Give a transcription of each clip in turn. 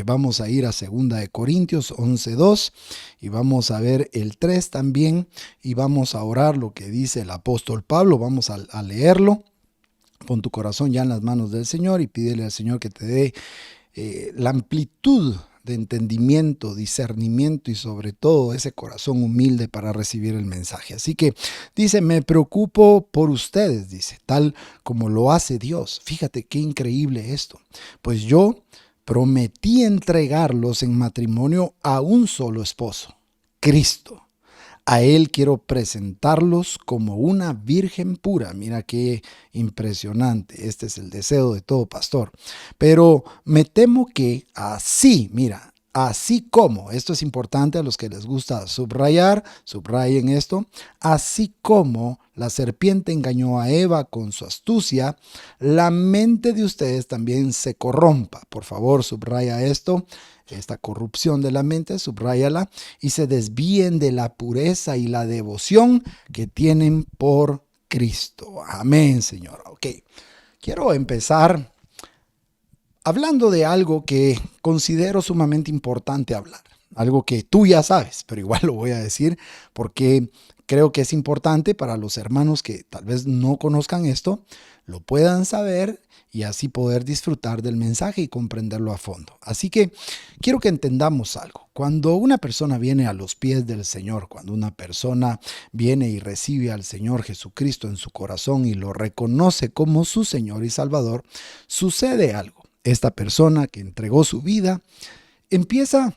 Vamos a ir a 2 Corintios 11:2 y vamos a ver el 3 también y vamos a orar lo que dice el apóstol Pablo. Vamos a leerlo. Pon tu corazón ya en las manos del Señor y pídele al Señor que te dé la amplitud de entendimiento, discernimiento y sobre todo ese corazón humilde para recibir el mensaje. Así que dice, me preocupo por ustedes, dice, tal como lo hace Dios. Fíjate qué increíble esto. Pues yo prometí entregarlos en matrimonio a un solo esposo, Cristo. A Él quiero presentarlos como una virgen pura. Mira qué impresionante. Este es el deseo de todo pastor. Pero me temo que así, mira, así como, esto es importante a los que les gusta subrayar, subrayen esto, así como la serpiente engañó a Eva con su astucia, la mente de ustedes también se corrompa. Por favor, subraya esto. Esta corrupción de la mente, subráyala, y se desvíen de la pureza y la devoción que tienen por Cristo. Amén, Señor. Ok, quiero empezar hablando de algo que considero sumamente importante hablar. Algo que tú ya sabes, pero igual lo voy a decir porque creo que es importante para los hermanos que tal vez no conozcan esto, lo puedan saber y así poder disfrutar del mensaje y comprenderlo a fondo. Así que quiero que entendamos algo. Cuando una persona viene a los pies del Señor, cuando una persona viene y recibe al Señor Jesucristo en su corazón y lo reconoce como su Señor y Salvador, sucede algo. Esta persona que entregó su vida empieza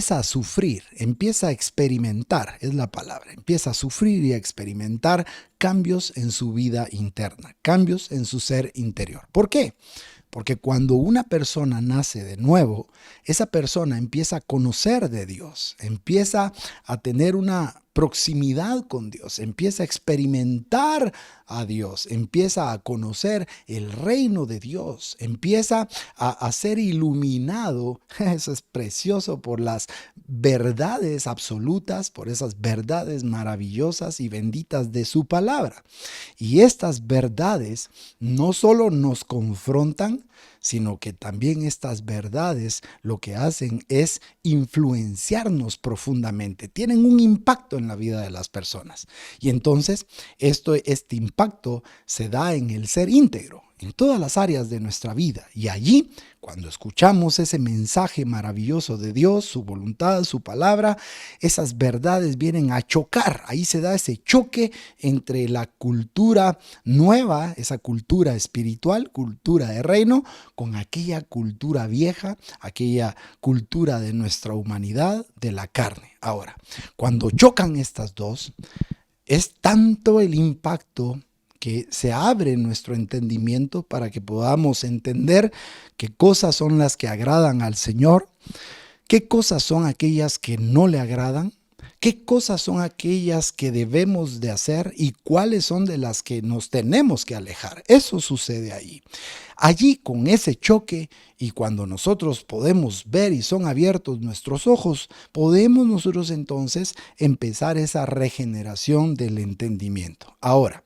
a sufrir, empieza a experimentar, es la palabra, empieza a sufrir y a experimentar cambios en su vida interna, cambios en su ser interior. ¿Por qué? Porque cuando una persona nace de nuevo, esa persona empieza a conocer de Dios, empieza a tener una proximidad con Dios, empieza a experimentar a Dios, empieza a conocer el reino de Dios, empieza a ser iluminado, eso es precioso, por las verdades absolutas, por esas verdades maravillosas y benditas de su palabra. Y estas verdades no solo nos confrontan, sino que también estas verdades lo que hacen es influenciarnos profundamente, tienen un impacto en la vida de las personas. Y entonces este impacto se da en el ser íntegro, en todas las áreas de nuestra vida. Y allí, cuando escuchamos ese mensaje maravilloso de Dios, su voluntad, su palabra, esas verdades vienen a chocar. Ahí se da ese choque entre la cultura nueva, esa cultura espiritual, cultura de reino, con aquella cultura vieja, aquella cultura de nuestra humanidad, de la carne. Ahora, cuando chocan estas dos, es tanto el impacto que se abre nuestro entendimiento para que podamos entender qué cosas son las que agradan al Señor, qué cosas son aquellas que no le agradan, qué cosas son aquellas que debemos de hacer y cuáles son de las que nos tenemos que alejar. Eso sucede ahí. Allí, con ese choque, y cuando nosotros podemos ver y son abiertos nuestros ojos, podemos nosotros entonces empezar esa regeneración del entendimiento. Ahora,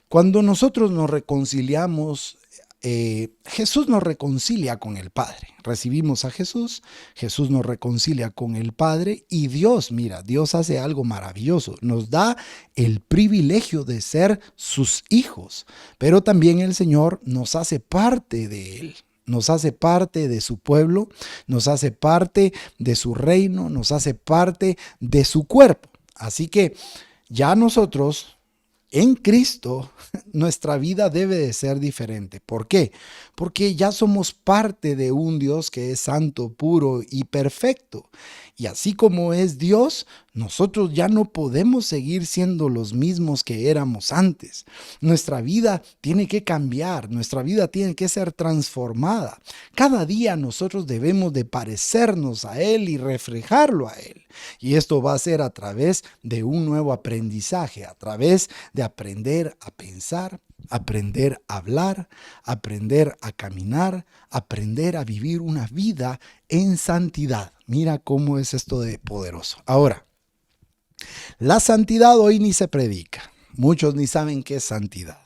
cuando nosotros nos reconciliamos, Jesús nos reconcilia con el Padre. Recibimos a Jesús, Jesús nos reconcilia con el Padre y Dios, mira, Dios hace algo maravilloso. Nos da el privilegio de ser sus hijos, pero también el Señor nos hace parte de Él. Nos hace parte de su pueblo, nos hace parte de su reino, nos hace parte de su cuerpo. Así que ya nosotros en Cristo, nuestra vida debe de ser diferente. ¿Por qué? Porque ya somos parte de un Dios que es santo, puro y perfecto. Y así como es Dios, nosotros ya no podemos seguir siendo los mismos que éramos antes. Nuestra vida tiene que cambiar, nuestra vida tiene que ser transformada. Cada día nosotros debemos de parecernos a Él y reflejarlo a Él. Y esto va a ser a través de un nuevo aprendizaje, a través de aprender a pensar, aprender a hablar, aprender a caminar, aprender a vivir una vida en santidad. Mira cómo es esto de poderoso. Ahora, la santidad hoy ni se predica. Muchos ni saben qué es santidad.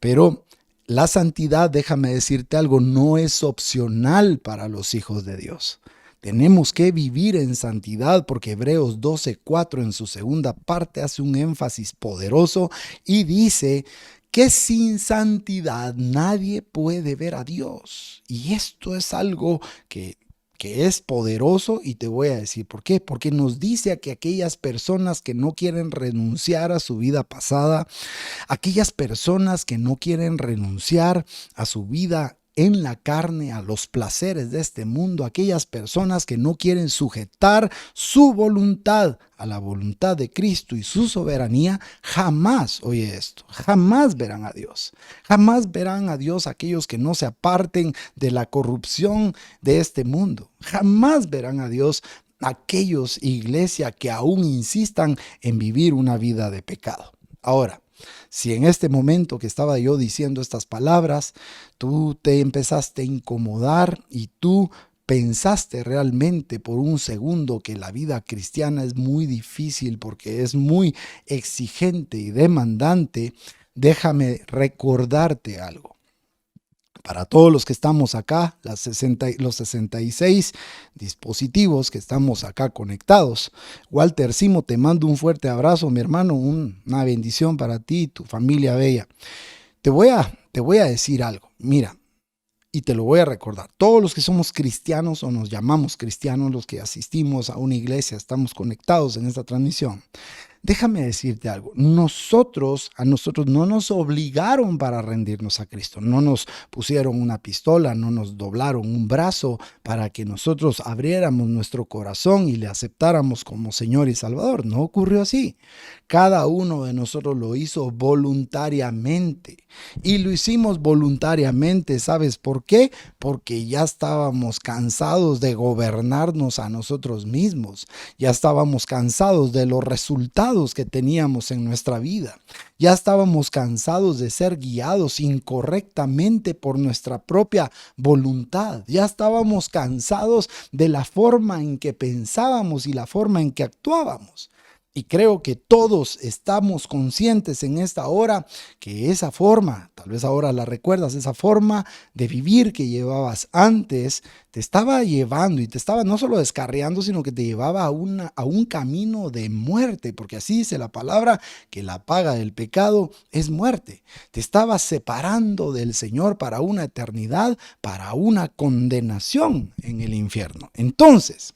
Pero La santidad, déjame decirte algo, no es opcional para los hijos de Dios. Tenemos que vivir en santidad porque Hebreos 12:4 en su segunda parte hace un énfasis poderoso y dice que sin santidad nadie puede ver a Dios. Y esto es algo que es poderoso y te voy a decir por qué. Porque nos dice que aquellas personas que no quieren renunciar a su vida pasada, aquellas personas que no quieren renunciar a su vida en la carne, a los placeres de este mundo, aquellas personas que no quieren sujetar su voluntad a la voluntad de Cristo y su soberanía, jamás, oye esto, jamás verán a Dios. Jamás verán a Dios aquellos que no se aparten de la corrupción de este mundo. Jamás verán a Dios aquellos, iglesia, que aún insistan en vivir una vida de pecado. Ahora, si en este momento que estaba yo diciendo estas palabras, tú te empezaste a incomodar y tú pensaste realmente por un segundo que la vida cristiana es muy difícil porque es muy exigente y demandante, déjame recordarte algo. Para todos los que estamos acá, los 66 dispositivos que estamos acá conectados. Walter Simo, te mando un fuerte abrazo, mi hermano, una bendición para ti y tu familia bella. Te voy a decir algo, mira, y te lo voy a recordar. Todos los que somos cristianos o nos llamamos cristianos, los que asistimos a una iglesia, estamos conectados en esta transmisión. Déjame decirte algo, a nosotros no nos obligaron para rendirnos a Cristo, no nos pusieron una pistola, no nos doblaron un brazo para que nosotros abriéramos nuestro corazón y le aceptáramos como Señor y Salvador. No ocurrió así. Cada uno de nosotros lo hizo voluntariamente y lo hicimos voluntariamente. ¿Sabes por qué? Porque ya estábamos cansados de gobernarnos a nosotros mismos, ya estábamos cansados de los resultados que teníamos en nuestra vida. Ya estábamos cansados de ser guiados incorrectamente por nuestra propia voluntad. Ya estábamos cansados de la forma en que pensábamos y la forma en que actuábamos. Y creo que todos estamos conscientes en esta hora que esa forma, tal vez ahora la recuerdas, esa forma de vivir que llevabas antes, te estaba llevando y te estaba no solo descarriando, sino que te llevaba a un camino de muerte, porque así dice la palabra, que la paga del pecado es muerte. Te estaba separando del Señor para una eternidad, para una condenación en el infierno. Entonces,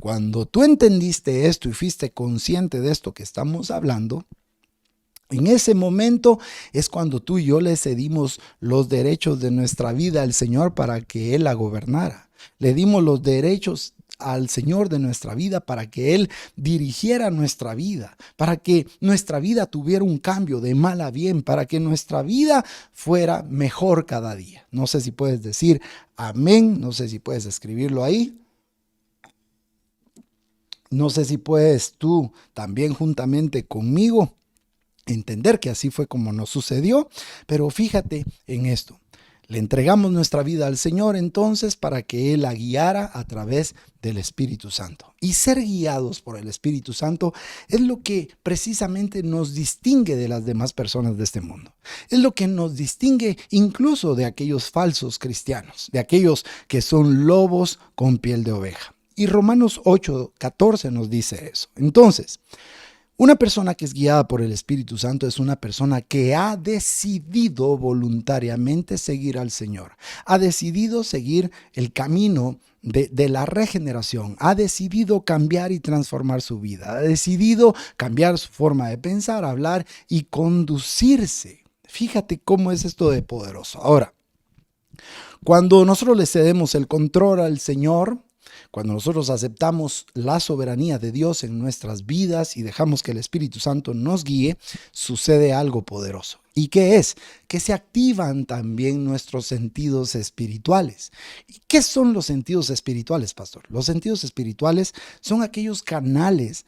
cuando tú entendiste esto y fuiste consciente de esto que estamos hablando, en ese momento es cuando tú y yo le cedimos los derechos de nuestra vida al Señor para que Él la gobernara. Le dimos los derechos al Señor de nuestra vida para que Él dirigiera nuestra vida, para que nuestra vida tuviera un cambio de mal a bien, para que nuestra vida fuera mejor cada día. No sé si puedes decir amén, no sé si puedes escribirlo ahí. No sé si puedes tú también juntamente conmigo entender que así fue como nos sucedió, pero fíjate en esto. Le entregamos nuestra vida al Señor entonces para que Él la guiara a través del Espíritu Santo. Y ser guiados por el Espíritu Santo es lo que precisamente nos distingue de las demás personas de este mundo. Es lo que nos distingue incluso de aquellos falsos cristianos, de aquellos que son lobos con piel de oveja. Y Romanos 8:14 nos dice eso. Entonces, una persona que es guiada por el Espíritu Santo es una persona que ha decidido voluntariamente seguir al Señor. Ha decidido seguir el camino de la regeneración. Ha decidido cambiar y transformar su vida. Ha decidido cambiar su forma de pensar, hablar y conducirse. Fíjate cómo es esto de poderoso. Ahora, cuando nosotros le cedemos el control al Señor, cuando nosotros aceptamos la soberanía de Dios en nuestras vidas y dejamos que el Espíritu Santo nos guíe, sucede algo poderoso. ¿Y qué es? Que se activan también nuestros sentidos espirituales. ¿Y qué son los sentidos espirituales, pastor? Los sentidos espirituales son aquellos canales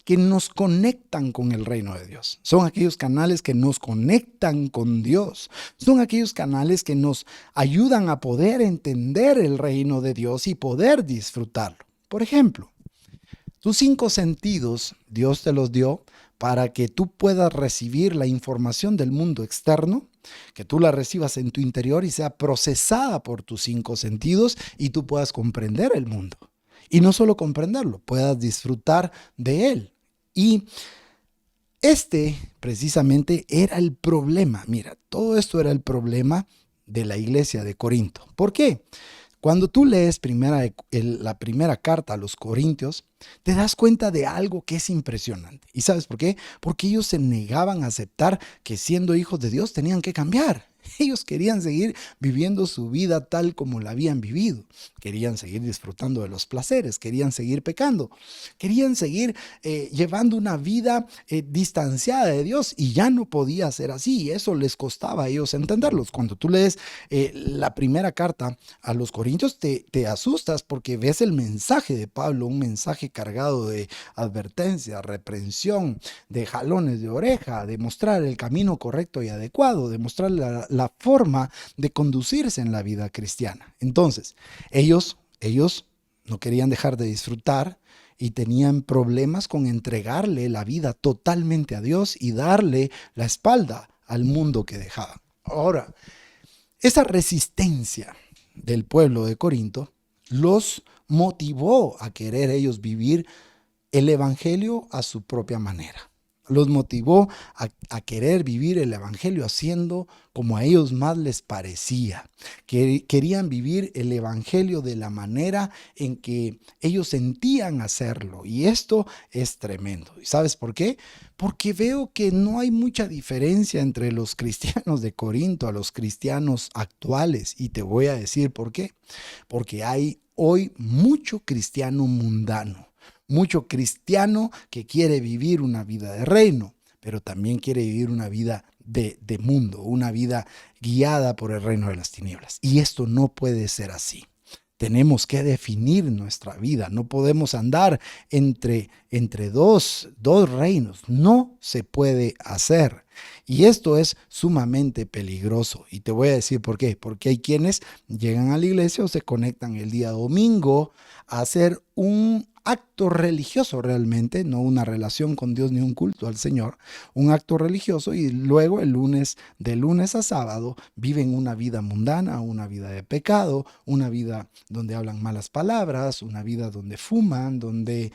que nos conectan con el reino de Dios. Son aquellos canales que nos conectan con Dios. Son aquellos canales que nos ayudan a poder entender el reino de Dios y poder disfrutarlo. Por ejemplo, tus 5 sentidos, Dios te los dio para que tú puedas recibir la información del mundo externo, que tú la recibas en tu interior y sea procesada por tus 5 sentidos y tú puedas comprender el mundo. Y no solo comprenderlo, puedas disfrutar de él. Y precisamente era el problema. Mira, todo esto era el problema de la iglesia de Corinto. ¿Por qué? Cuando tú lees la primera carta a los Corintios, te das cuenta de algo que es impresionante. ¿Y sabes por qué? Porque ellos se negaban a aceptar que siendo hijos de Dios tenían que cambiar. Ellos querían seguir viviendo su vida tal como la habían vivido. Querían seguir disfrutando de los placeres, querían seguir pecando, querían seguir llevando una vida distanciada de Dios y ya no podía ser así. Y eso les costaba a ellos entenderlos. Cuando tú lees la primera carta a los Corintios, te asustas porque ves el mensaje de Pablo, un mensaje cargado de advertencia, reprensión, de jalones de oreja, de mostrar el camino correcto y adecuado, de mostrar la forma de conducirse en la vida cristiana. Entonces, ellos no querían dejar de disfrutar y tenían problemas con entregarle la vida totalmente a Dios y darle la espalda al mundo que dejaban. Ahora, esa resistencia del pueblo de Corinto los motivó a querer ellos vivir el evangelio a su propia manera. Los motivó a querer vivir el evangelio haciendo como a ellos más les parecía. Querían vivir el evangelio de la manera en que ellos sentían hacerlo. Y esto es tremendo. ¿Y sabes por qué? Porque veo que no hay mucha diferencia entre los cristianos de Corinto a los cristianos actuales. Y te voy a decir por qué. Porque hay hoy mucho cristiano mundano. Mucho cristiano que quiere vivir una vida de reino, pero también quiere vivir una vida de mundo, una vida guiada por el reino de las tinieblas. Y esto no puede ser así. Tenemos que definir nuestra vida. No podemos andar entre dos reinos. No se puede hacer. Y esto es sumamente peligroso. Y te voy a decir por qué. Porque hay quienes llegan a la iglesia o se conectan el día domingo a hacer un acto religioso realmente, no una relación con Dios ni un culto al Señor, un acto religioso, y luego de lunes a sábado, viven una vida mundana, una vida de pecado, una vida donde hablan malas palabras, una vida donde fuman, donde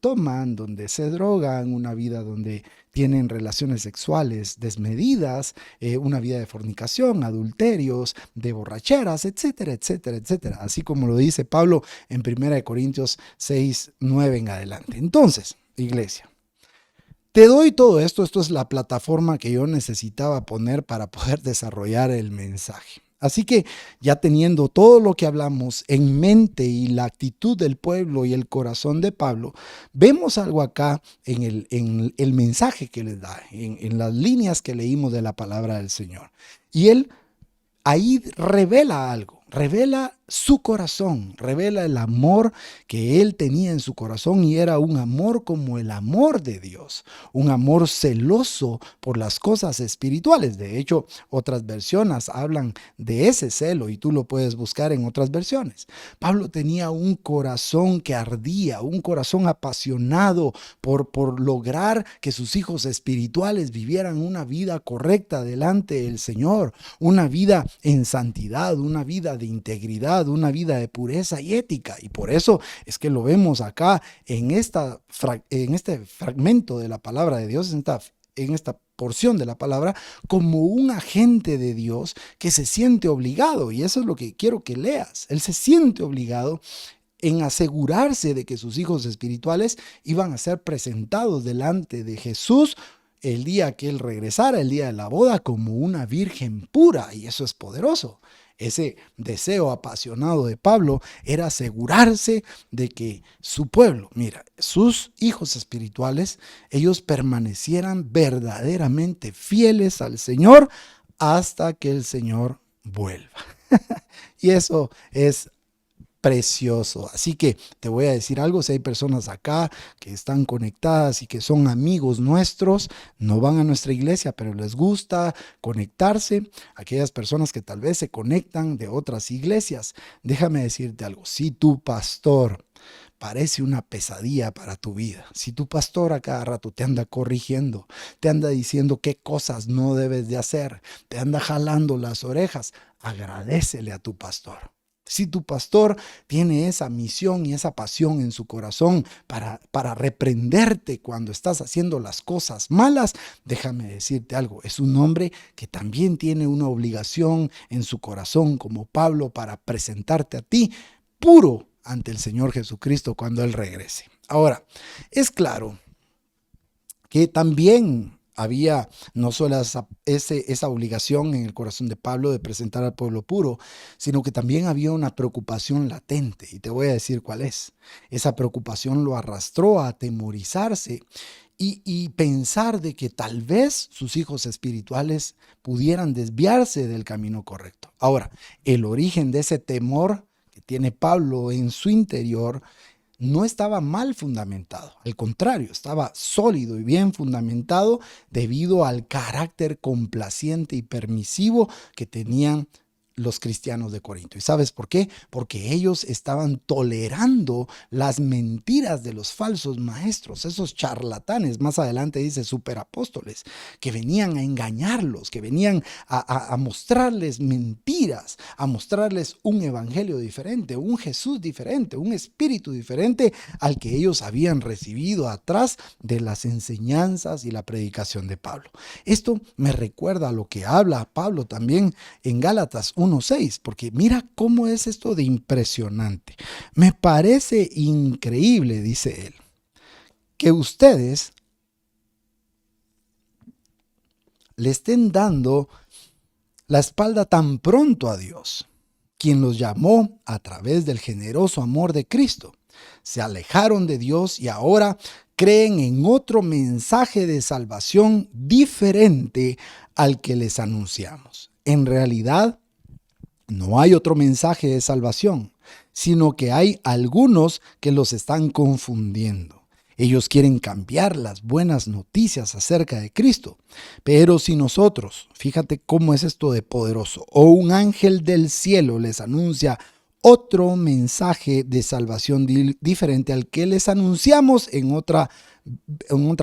toman, donde se drogan, una vida donde tienen relaciones sexuales desmedidas, una vida de fornicación, adulterios, de borracheras, etcétera, etcétera, etcétera. Así como lo dice Pablo en 1 Corintios 6, 9 en adelante. Entonces, iglesia, te doy todo esto. Esto es la plataforma que yo necesitaba poner para poder desarrollar el mensaje. Así que ya teniendo todo lo que hablamos en mente y la actitud del pueblo y el corazón de Pablo, vemos algo acá en el mensaje que les da, en las líneas que leímos de la palabra del Señor. Y él ahí revela algo, revela su corazón, revela el amor que él tenía en su corazón, y era un amor como el amor de Dios, un amor celoso por las cosas espirituales. De hecho, otras versiones hablan de ese celo y tú lo puedes buscar en otras versiones. Pablo tenía un corazón que ardía, un corazón apasionado por lograr que sus hijos espirituales vivieran una vida correcta delante del Señor, una vida en santidad, una vida de integridad, una vida de pureza y ética. Y por eso es que lo vemos acá en este fragmento de la palabra de Dios, en esta porción de la palabra, como un agente de Dios que se siente obligado. Y eso es lo que quiero que leas. Él se siente obligado en asegurarse de que sus hijos espirituales iban a ser presentados delante de Jesús el día que él regresara, el día de la boda, como una virgen pura. Y eso es poderoso. Ese deseo apasionado de Pablo era asegurarse de que su pueblo, mira, sus hijos espirituales, ellos permanecieran verdaderamente fieles al Señor hasta que el Señor vuelva. Y eso es precioso. Así que te voy a decir algo: si hay personas acá que están conectadas y que son amigos nuestros, no van a nuestra iglesia, pero les gusta conectarse, aquellas personas que tal vez se conectan de otras iglesias, déjame decirte algo: si tu pastor parece una pesadilla para tu vida, si tu pastor a cada rato te anda corrigiendo, te anda diciendo qué cosas no debes de hacer, te anda jalando las orejas, agradécele a tu pastor. Si tu pastor tiene esa misión y esa pasión en su corazón para reprenderte cuando estás haciendo las cosas malas, déjame decirte algo, es un hombre que también tiene una obligación en su corazón como Pablo para presentarte a ti puro ante el Señor Jesucristo cuando Él regrese. Ahora, es claro que también había no solo esa obligación en el corazón de Pablo de presentar al pueblo puro, sino que también había una preocupación latente, y te voy a decir cuál es. Esa preocupación lo arrastró a atemorizarse y pensar de que tal vez sus hijos espirituales pudieran desviarse del camino correcto. Ahora, el origen de ese temor que tiene Pablo en su interior no estaba mal fundamentado, al contrario, estaba sólido y bien fundamentado debido al carácter complaciente y permisivo que tenían los cristianos de Corinto. ¿Y sabes por qué? Porque ellos estaban tolerando las mentiras de los falsos maestros, esos charlatanes, más adelante dice superapóstoles, que venían a engañarlos, que venían a mostrarles mentiras, a mostrarles un evangelio diferente, un Jesús diferente, un espíritu diferente al que ellos habían recibido atrás de las enseñanzas y la predicación de Pablo. Esto me recuerda a lo que habla Pablo también en Gálatas 1:6, porque mira cómo es esto de impresionante. Me parece increíble, dice él, que ustedes le estén dando la espalda tan pronto a Dios, quien los llamó a través del generoso amor de Cristo. Se alejaron de Dios y ahora creen en otro mensaje de salvación diferente al que les anunciamos. En realidad, no hay otro mensaje de salvación, sino que hay algunos que los están confundiendo. Ellos quieren cambiar las buenas noticias acerca de Cristo. Pero si nosotros, fíjate cómo es esto de poderoso, o un ángel del cielo les anuncia otro mensaje de salvación diferente al que les anunciamos en otra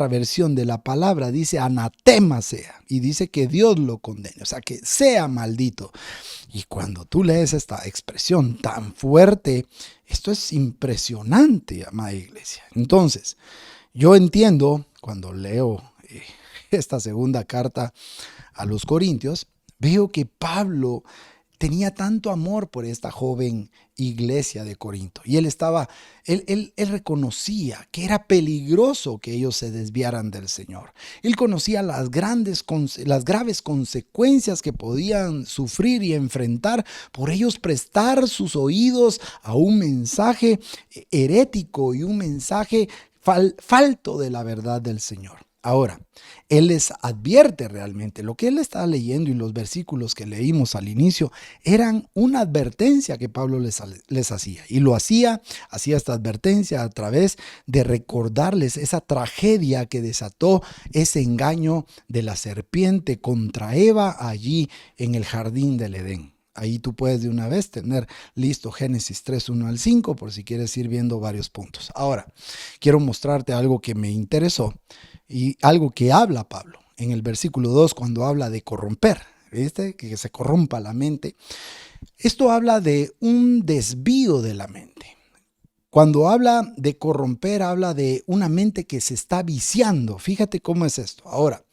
versión de la palabra, dice anatema sea, y dice que Dios lo condene, o sea, que sea maldito. Y cuando tú lees esta expresión tan fuerte, esto es impresionante, amada iglesia. Entonces, yo entiendo cuando leo esta segunda carta a los Corintios, veo que Pablo tenía tanto amor por esta joven iglesia de Corinto. Y él reconocía que era peligroso que ellos se desviaran del Señor. Él conocía las graves consecuencias que podían sufrir y enfrentar por ellos prestar sus oídos a un mensaje herético y un mensaje falto de la verdad del Señor. Ahora, él les advierte realmente, lo que él estaba leyendo y los versículos que leímos al inicio eran una advertencia que Pablo les hacía. Y lo hacía esta advertencia a través de recordarles esa tragedia que desató ese engaño de la serpiente contra Eva allí en el jardín del Edén. Ahí tú puedes de una vez tener listo Génesis 3:1-5 por si quieres ir viendo varios puntos. Ahora, quiero mostrarte algo que me interesó y algo que habla Pablo en el versículo 2 cuando habla de corromper, ¿viste? Que se corrompa la mente. Esto habla de un desvío de la mente. Cuando habla de corromper, habla de una mente que se está viciando. Fíjate cómo es esto. Ahora,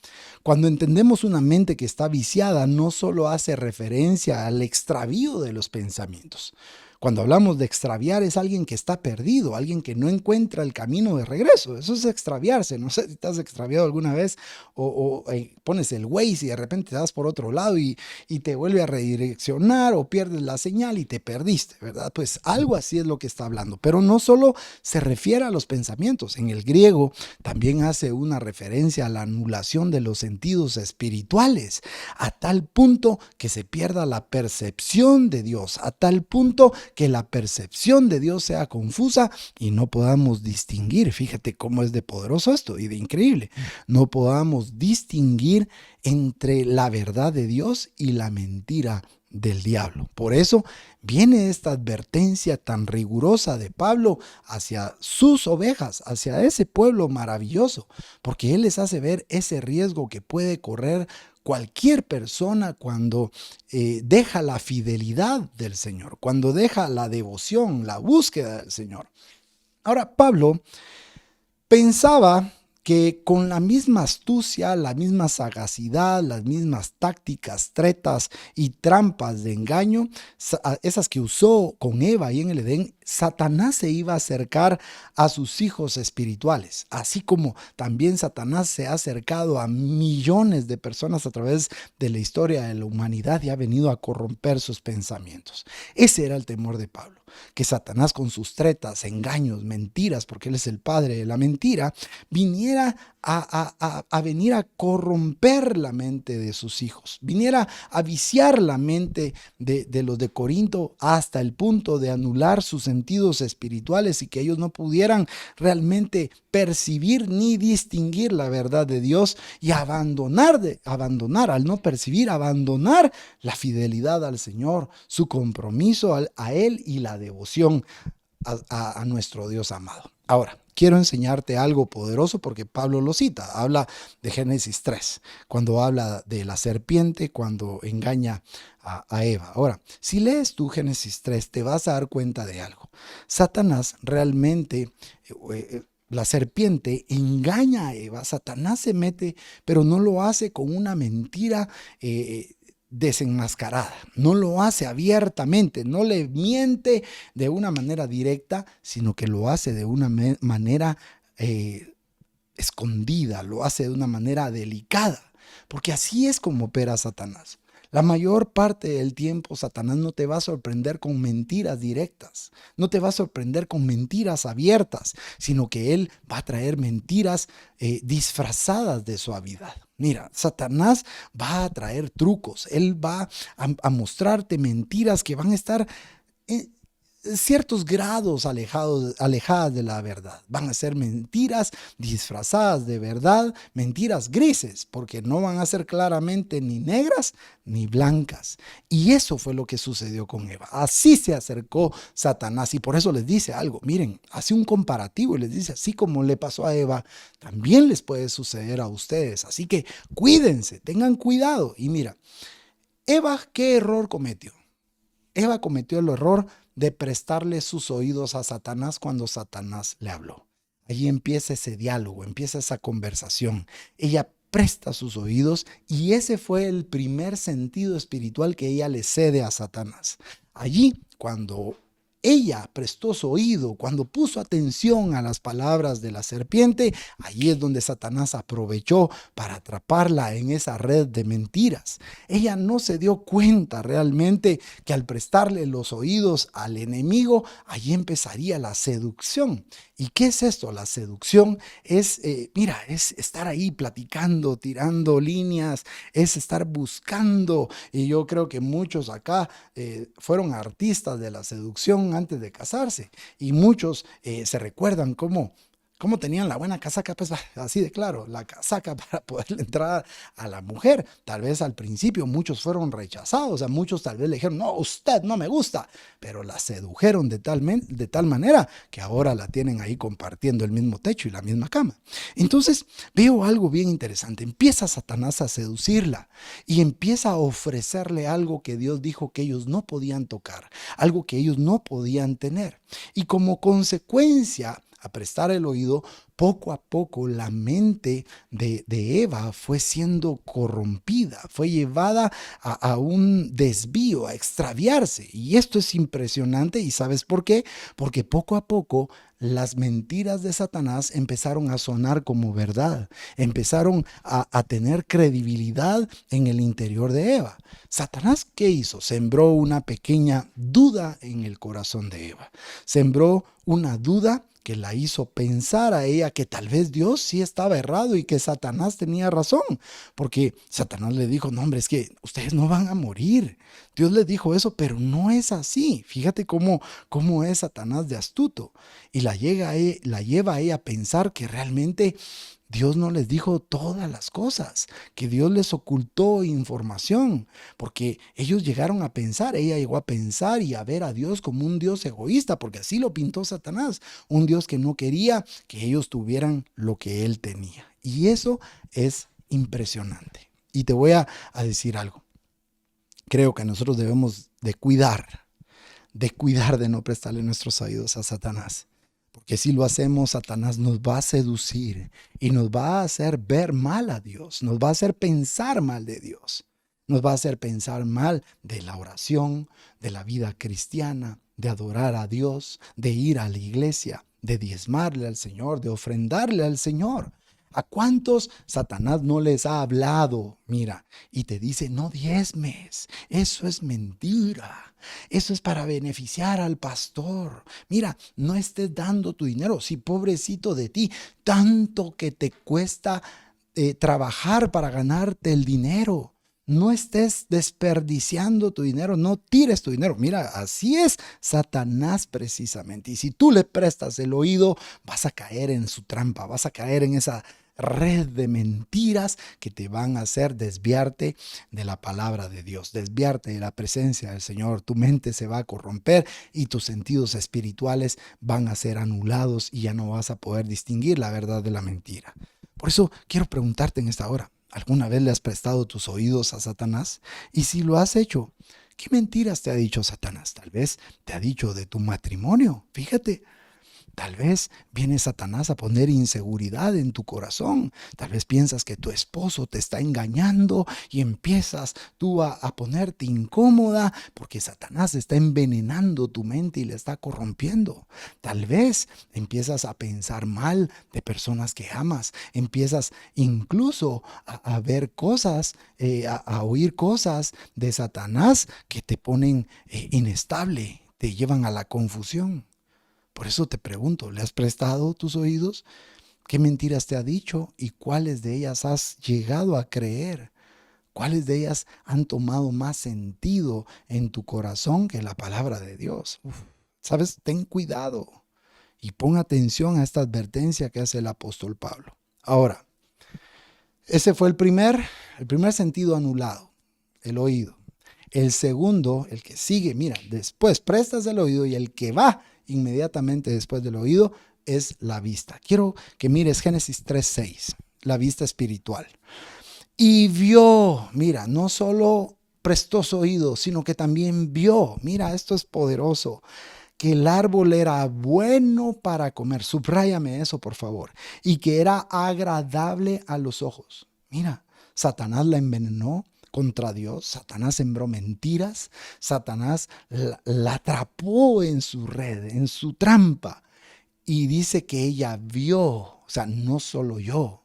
cuando entendemos una mente que está viciada, no solo hace referencia al extravío de los pensamientos. Cuando hablamos de extraviar, es alguien que está perdido, alguien que no encuentra el camino de regreso. Eso es extraviarse. No sé si te has extraviado alguna vez o pones el Waze y de repente te das por otro lado y te vuelve a redireccionar o pierdes la señal y te perdiste, ¿verdad? Pues algo así es lo que está hablando. Pero no solo se refiere a los pensamientos. En el griego también hace una referencia a la anulación de los sentidos espirituales, a tal punto que se pierda la percepción de Dios, a tal punto que la percepción de Dios sea confusa y no podamos distinguir. Fíjate cómo es de poderoso esto y de increíble. No podamos distinguir entre la verdad de Dios y la mentira del diablo. Por eso viene esta advertencia tan rigurosa de Pablo hacia sus ovejas, hacia ese pueblo maravilloso, porque él les hace ver ese riesgo que puede correr cualquier persona cuando deja la fidelidad del Señor, cuando deja la devoción, la búsqueda del Señor. Ahora, Pablo pensaba que con la misma astucia, la misma sagacidad, las mismas tácticas, tretas y trampas de engaño, esas que usó con Eva ahí en el Edén, Satanás se iba a acercar a sus hijos espirituales, así como también Satanás se ha acercado a millones de personas a través de la historia de la humanidad y ha venido a corromper sus pensamientos. Ese era el temor de Pablo, que Satanás con sus tretas, engaños, mentiras, porque él es el padre de la mentira, viniera a venir a corromper la mente de sus hijos, viniera a viciar la mente de los de Corinto hasta el punto de anular sus sentidos espirituales y que ellos no pudieran realmente percibir ni distinguir la verdad de Dios y abandonar, al no percibir, abandonar la fidelidad al Señor, su compromiso a Él y la devoción a nuestro Dios amado. Ahora, quiero enseñarte algo poderoso porque Pablo lo cita, habla de Génesis 3, cuando habla de la serpiente, cuando engaña a Eva. Ahora, si lees tú Génesis 3, te vas a dar cuenta de algo. Satanás realmente, la serpiente engaña a Eva, Satanás se mete, pero no lo hace con una mentira desenmascarada, no lo hace abiertamente, no le miente de una manera directa, sino que lo hace de una manera escondida, lo hace de una manera delicada, porque así es como opera Satanás. La mayor parte del tiempo Satanás no te va a sorprender con mentiras directas, no te va a sorprender con mentiras abiertas, sino que él va a traer mentiras disfrazadas de suavidad. Mira, Satanás va a traer trucos, él va a mostrarte mentiras que van a estar ciertos grados alejadas de la verdad. Van a ser mentiras disfrazadas de verdad, mentiras grises, porque no van a ser claramente ni negras ni blancas. Y eso fue lo que sucedió con Eva. Así se acercó Satanás y por eso les dice algo. Miren, hace un comparativo y les dice, así como le pasó a Eva, también les puede suceder a ustedes. Así que cuídense, tengan cuidado. Y mira, Eva, ¿qué error cometió? Eva cometió el error de prestarle sus oídos a Satanás cuando Satanás le habló. Allí empieza ese diálogo, empieza esa conversación. Ella presta sus oídos y ese fue el primer sentido espiritual que ella le cede a Satanás. Allí, cuando ella prestó su oído, cuando puso atención a las palabras de la serpiente, allí es donde Satanás aprovechó para atraparla en esa red de mentiras. Ella no se dio cuenta realmente que al prestarle los oídos al enemigo, allí empezaría la seducción. ¿Y qué es esto? La seducción es, es estar ahí platicando, tirando líneas, es estar buscando. Y yo creo que muchos acá fueron artistas de la seducción antes de casarse. Y muchos se recuerdan cómo tenían la buena casaca, pues así de claro, la casaca para poder entrar a la mujer. Tal vez al principio muchos fueron rechazados, a muchos tal vez le dijeron, no, usted no me gusta, pero la sedujeron de tal manera que ahora la tienen ahí compartiendo el mismo techo y la misma cama. Entonces veo algo bien interesante, empieza Satanás a seducirla y empieza a ofrecerle algo que Dios dijo que ellos no podían tocar, algo que ellos no podían tener. Y como consecuencia, a prestar el oído, poco a poco la mente de Eva fue siendo corrompida, fue llevada a un desvío, a extraviarse. Y esto es impresionante. ¿Y sabes por qué? Porque poco a poco las mentiras de Satanás empezaron a sonar como verdad, empezaron a tener credibilidad en el interior de Eva. Satanás, ¿qué hizo? Sembró una pequeña duda en el corazón de Eva. Sembró una duda que la hizo pensar a ella que tal vez Dios sí estaba errado y que Satanás tenía razón, porque Satanás le dijo, no hombre, es que ustedes no van a morir. Dios les dijo eso, pero no es así. Fíjate cómo es Satanás de astuto y la lleva a ella a pensar que realmente Dios no les dijo todas las cosas, que Dios les ocultó información, porque ellos llegaron a pensar, ella llegó a pensar y a ver a Dios como un Dios egoísta, porque así lo pintó Satanás, un Dios que no quería que ellos tuvieran lo que él tenía. Y eso es impresionante. Y te voy a decir algo. Creo que nosotros debemos de cuidar de no prestarle nuestros oídos a Satanás. Porque si lo hacemos, Satanás nos va a seducir y nos va a hacer ver mal a Dios, nos va a hacer pensar mal de Dios, nos va a hacer pensar mal de la oración, de la vida cristiana, de adorar a Dios, de ir a la iglesia, de diezmarle al Señor, de ofrendarle al Señor. ¿A cuántos Satanás no les ha hablado? Mira, y te dice, no diezmes, eso es mentira, eso es para beneficiar al pastor. Mira, no estés dando tu dinero, sí, pobrecito de ti, tanto que te cuesta trabajar para ganarte el dinero. No estés desperdiciando tu dinero, no tires tu dinero. Mira, así es Satanás precisamente. Y si tú le prestas el oído, vas a caer en su trampa, vas a caer en esa red de mentiras que te van a hacer desviarte de la palabra de Dios, desviarte de la presencia del Señor. Tu mente se va a corromper y tus sentidos espirituales van a ser anulados y ya no vas a poder distinguir la verdad de la mentira. Por eso quiero preguntarte en esta hora, ¿alguna vez le has prestado tus oídos a Satanás? Y si lo has hecho, ¿qué mentiras te ha dicho Satanás? Tal vez te ha dicho de tu matrimonio. Fíjate, tal vez viene Satanás a poner inseguridad en tu corazón. Tal vez piensas que tu esposo te está engañando y empiezas tú a ponerte incómoda porque Satanás está envenenando tu mente y le está corrompiendo. Tal vez empiezas a pensar mal de personas que amas. Empiezas incluso a ver cosas, a oír cosas de Satanás que te ponen inestable, te llevan a la confusión. Por eso te pregunto, ¿le has prestado tus oídos? ¿Qué mentiras te ha dicho y cuáles de ellas has llegado a creer? ¿Cuáles de ellas han tomado más sentido en tu corazón que la palabra de Dios? ¿Sabes? Ten cuidado y pon atención a esta advertencia que hace el apóstol Pablo. Ahora, ese fue el primer sentido anulado, el oído. El segundo, el que sigue, mira, después prestas el oído y el que va inmediatamente después del oído es la vista. Quiero que mires Génesis 3:6, la vista espiritual. Y vio, mira, no solo prestó su oído, sino que también vio, mira, esto es poderoso, que el árbol era bueno para comer. Subráyame eso, por favor. Y que era agradable a los ojos. Mira, Satanás la envenenó contra Dios. Satanás sembró mentiras. Satanás la atrapó en su red, en su trampa. Y dice que ella vio, o sea, no solo yo,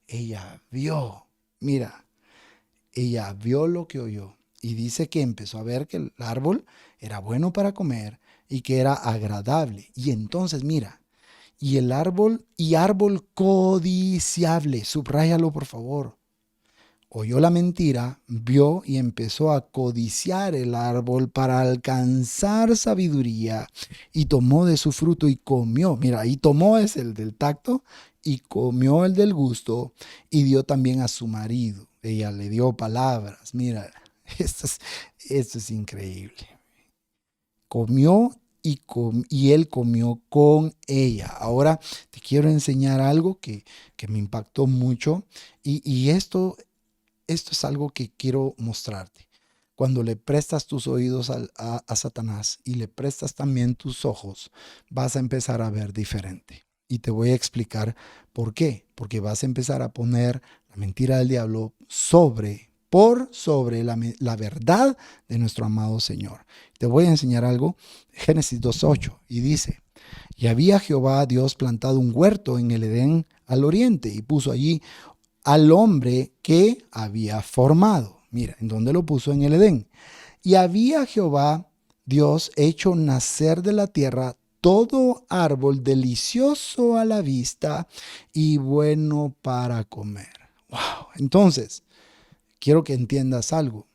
ella vio. Mira, ella vio lo que oyó. Y dice que empezó a ver que el árbol era bueno para comer y que era agradable. Y entonces, mira, y árbol codiciable, subráyalo por favor. Oyó la mentira, vio y empezó a codiciar el árbol para alcanzar sabiduría y tomó de su fruto y comió. Mira, ahí tomó es el del tacto y comió el del gusto y dio también a su marido. Ella le dio palabras. Mira, esto es increíble. Comió y él comió con ella. Ahora te quiero enseñar algo que me impactó mucho y esto es algo que quiero mostrarte. Cuando le prestas tus oídos a Satanás y le prestas también tus ojos, vas a empezar a ver diferente. Y te voy a explicar por qué. Porque vas a empezar a poner la mentira del diablo sobre la verdad de nuestro amado Señor. Te voy a enseñar algo. Génesis 2:8 y dice, y había Jehová Dios plantado un huerto en el Edén al oriente y puso allí al hombre que había formado. Mira, ¿en dónde lo puso? En el Edén. Y había Jehová Dios hecho nacer de la tierra todo árbol delicioso a la vista y bueno para comer. Wow. Entonces, quiero que entiendas algo.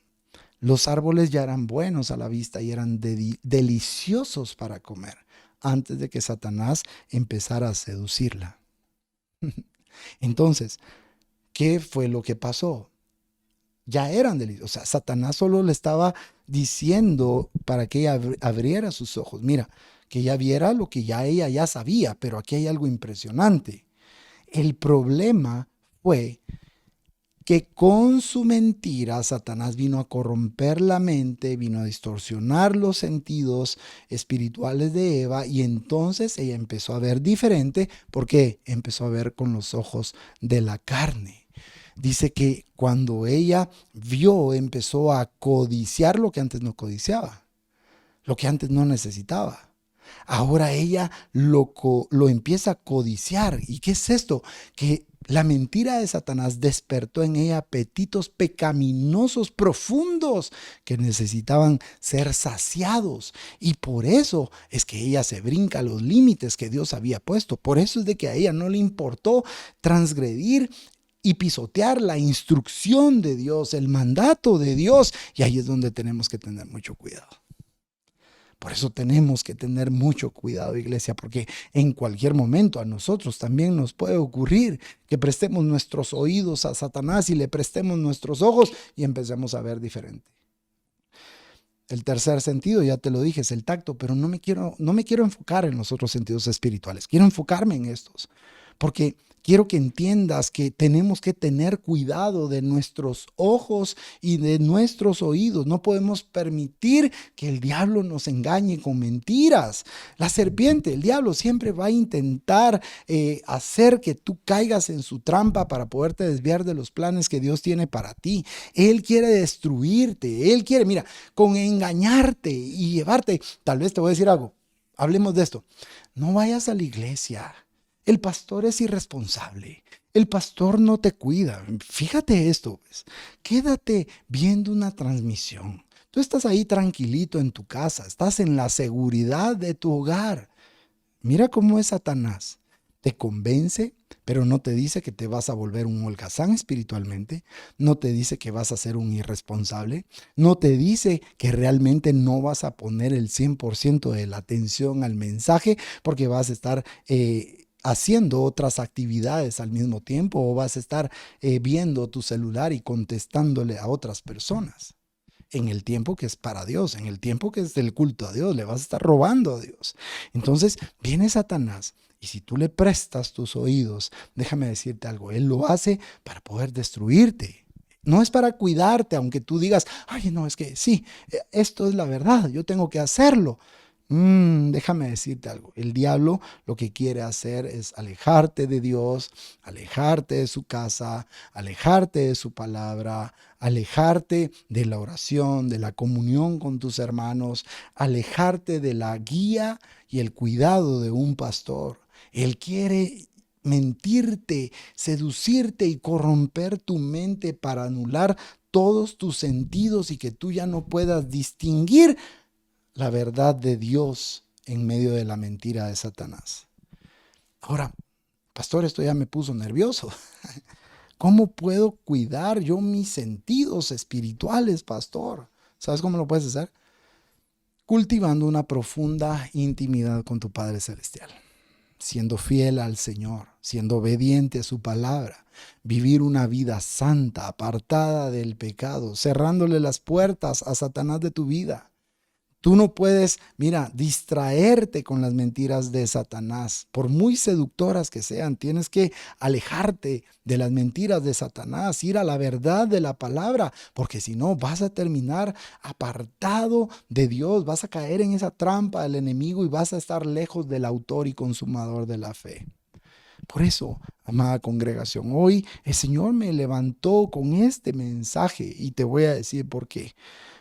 Los árboles ya eran buenos a la vista y eran deliciosos para comer antes de que Satanás empezara a seducirla. Entonces, ¿qué fue lo que pasó? Ya eran delitos. O sea, Satanás solo le estaba diciendo para que ella abriera sus ojos. Mira, que ella viera lo que ya ella ya sabía, pero aquí hay algo impresionante. El problema fue que con su mentira Satanás vino a corromper la mente, vino a distorsionar los sentidos espirituales de Eva y entonces ella empezó a ver diferente porque empezó a ver con los ojos de la carne. Dice que cuando ella vio, empezó a codiciar lo que antes no codiciaba, lo que antes no necesitaba. Ahora ella lo empieza a codiciar. ¿Y qué es esto? Que la mentira de Satanás despertó en ella apetitos pecaminosos profundos que necesitaban ser saciados. Y por eso es que ella se brinca los límites que Dios había puesto. Por eso es de que a ella no le importó transgredir y pisotear la instrucción de Dios, el mandato de Dios. Y ahí es donde tenemos que tener mucho cuidado. Por eso tenemos que tener mucho cuidado, iglesia, porque en cualquier momento a nosotros también nos puede ocurrir que prestemos nuestros oídos a Satanás y le prestemos nuestros ojos y empecemos a ver diferente. El tercer sentido, ya te lo dije, es el tacto, pero no me quiero enfocar en los otros sentidos espirituales. Quiero enfocarme en estos, porque quiero que entiendas que tenemos que tener cuidado de nuestros ojos y de nuestros oídos. No podemos permitir que el diablo nos engañe con mentiras. La serpiente, el diablo, siempre va a intentar hacer que tú caigas en su trampa para poderte desviar de los planes que Dios tiene para ti. Él quiere destruirte. Él quiere, mira, con engañarte y llevarte. Tal vez te voy a decir algo. Hablemos de esto. No vayas a la iglesia. El pastor es irresponsable. El pastor no te cuida. Fíjate esto, pues. Quédate viendo una transmisión. Tú estás ahí tranquilito en tu casa. Estás en la seguridad de tu hogar. Mira cómo es Satanás. Te convence, pero no te dice que te vas a volver un holgazán espiritualmente. No te dice que vas a ser un irresponsable. No te dice que realmente no vas a poner el 100% de la atención al mensaje porque vas a estar haciendo otras actividades al mismo tiempo o vas a estar viendo tu celular y contestándole a otras personas. En el tiempo que es para Dios, en el tiempo que es del culto a Dios, le vas a estar robando a Dios. Entonces viene Satanás y si tú le prestas tus oídos, déjame decirte algo, él lo hace para poder destruirte. No es para cuidarte, aunque tú digas, ay, no, es que sí, esto es la verdad, yo tengo que hacerlo. Déjame decirte algo, el diablo lo que quiere hacer es alejarte de Dios, alejarte de su casa, alejarte de su palabra, alejarte de la oración, de la comunión con tus hermanos, alejarte de la guía y el cuidado de un pastor. Él quiere mentirte, seducirte y corromper tu mente para anular todos tus sentidos y que tú ya no puedas distinguir la verdad de Dios en medio de la mentira de Satanás. Ahora, pastor, esto ya me puso nervioso. ¿Cómo puedo cuidar yo mis sentidos espirituales, pastor? ¿Sabes cómo lo puedes hacer? Cultivando una profunda intimidad con tu Padre Celestial, siendo fiel al Señor, siendo obediente a su palabra, vivir una vida santa, apartada del pecado, cerrándole las puertas a Satanás de tu vida. Tú no puedes, mira, distraerte con las mentiras de Satanás. Por muy seductoras que sean, tienes que alejarte de las mentiras de Satanás, ir a la verdad de la palabra, porque si no vas a terminar apartado de Dios, vas a caer en esa trampa del enemigo y vas a estar lejos del autor y consumador de la fe. Por eso, amada congregación, hoy el Señor me levantó con este mensaje y te voy a decir por qué.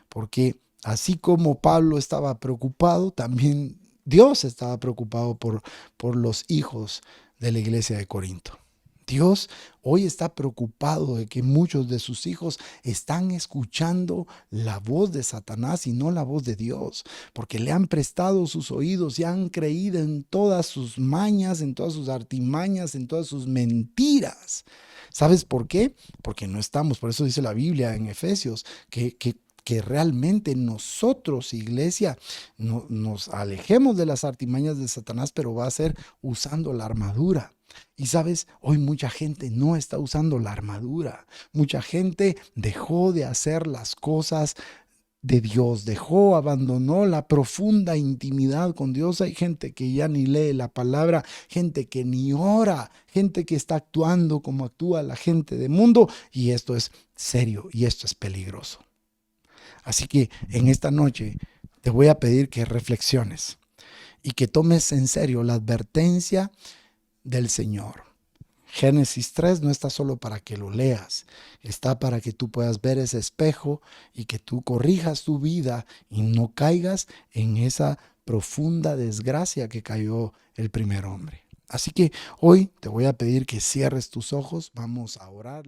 Porque así como Pablo estaba preocupado, también Dios estaba preocupado por los hijos de la iglesia de Corinto. Dios hoy está preocupado de que muchos de sus hijos están escuchando la voz de Satanás y no la voz de Dios, porque le han prestado sus oídos y han creído en todas sus mañas, en todas sus artimañas, en todas sus mentiras. ¿Sabes por qué? Porque no estamos, por eso dice la Biblia en Efesios, que realmente nosotros, iglesia, nos alejemos de las artimañas de Satanás, pero va a ser usando la armadura. Y sabes, hoy mucha gente no está usando la armadura. Mucha gente dejó de hacer las cosas de Dios, abandonó la profunda intimidad con Dios. Hay gente que ya ni lee la palabra, gente que ni ora, gente que está actuando como actúa la gente del mundo, y esto es serio y esto es peligroso. Así que en esta noche te voy a pedir que reflexiones y que tomes en serio la advertencia del Señor. Génesis 3 no está solo para que lo leas, está para que tú puedas ver ese espejo y que tú corrijas tu vida y no caigas en esa profunda desgracia que cayó el primer hombre. Así que hoy te voy a pedir que cierres tus ojos, vamos a orar.